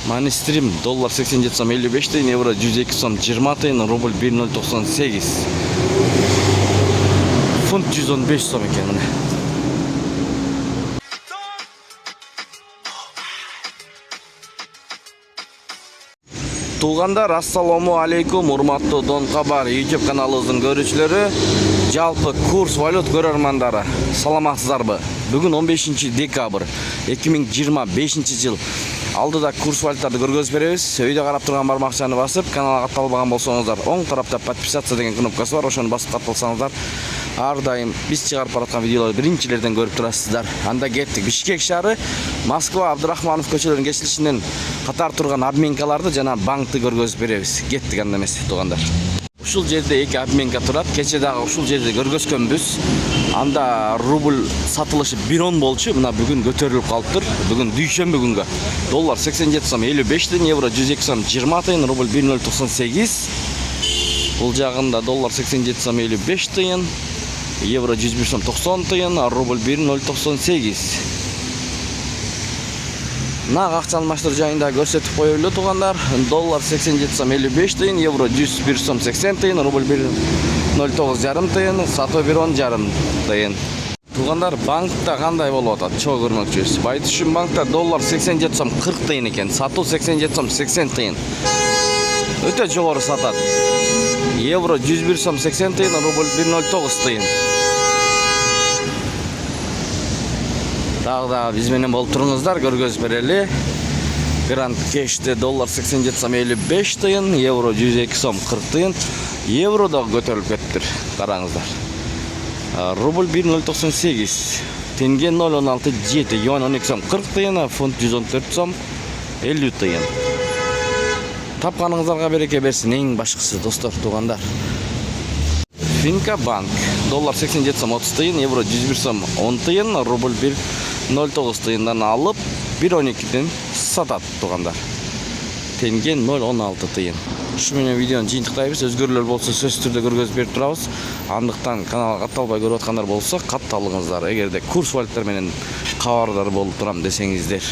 Манистрим доллар 87 сом 55 тиын, евро 102 сом 20 тиын, рубль 1.098. Фунт 115 сом екен міне. Туғандар, ассаламу алейкум, урматтуу Дон Кабар YouTube каналыбыздын көрүүчүлөрү, жалпы курс валют көрөрмандары, саламатсыздарбы? Бүгүн 15 декабрь 2025 жыл. Алдыда курс валютарды көргөзүп беребиз. Өйдө карап турган бармакчаны басып, каналга катталбаган болсоңуздар, оң тарапта подписаться деген кнопкасы бар, ошону басып катталсаңыздар, ар дайым биз чыгарып бараткан видеолорду биринчилерден көрүп турасыздар. Анда кеттик. Бишкек шаары, Москва, Абдурахманов көчөлөрүнүн кесилишинен катар турган обменкаларды жана банкты көргөзүп беребиз. Кеттик анда эмес, туугандар. Ушул жерде эки обменка турат. Кече дагы ушул жерде көргөзгөнбүз. Анда рубль сатылышы 1.10 болчу. Мына бүгүн көтөрүлүп калыптыр. Бүгүн дүйшөмбү күнгө. Доллар 87 сом 55 тиын, евро 102 сом 20 тиын, рубль 1.098. Бул жагында доллар 87 сом 55 тиын, евро 101 сом 90 тиын, рубль 1.098. Нак акча алмаштыруу жайында көрсөтүп коелу туугандар. Доллар 87 сом 55 тиын, евро 101 сом 80 тиын, рубль 1.09,5 тиын, сатуу 1.10,5 тиын. Туугандар, банкта кандай болуп атат? Чоо көрмөкчүбүз. Байтүшүн банкта доллар 87 сом 40 тиын экен, сатуу 87 сом 80 тиын. Өтө жогору сатат. Евро 101 сом 80 тиын, рубль 1.09 тиын. Дагы биз менен болуп туруңуздар, көргөзүп берели. Гранд Кеште доллар 87 сом 55 тиын, евро 102 сом 40 тиын. Евро да көтөрүлүп кеттир. Караңыздар. Рубль 1.098, тенге 0.16,7, юан 12 сом 40 тиын, фунт 114 сом 50 тиын. Тапканыңыздарга береке берсин, эң башкысы достор, туугандар. Финка банк доллар 87 сом 30 тиын, евро 101 сом 10 тиын, рубль 1.09 тиындан алып 1.12ден сатат туугандар. Тенге 0.16 тиын. Ушу менен видеону жыйынтыктайбыз. Өзгөрүүлөр болсо сөзсүз түрдө көргөзүп берип турабыз. Андыктан каналга катталбай көрүп аткандар болсо, катталыңыздар. Эгерде курс валюттар менен кабардар болуп турам десеңиздер.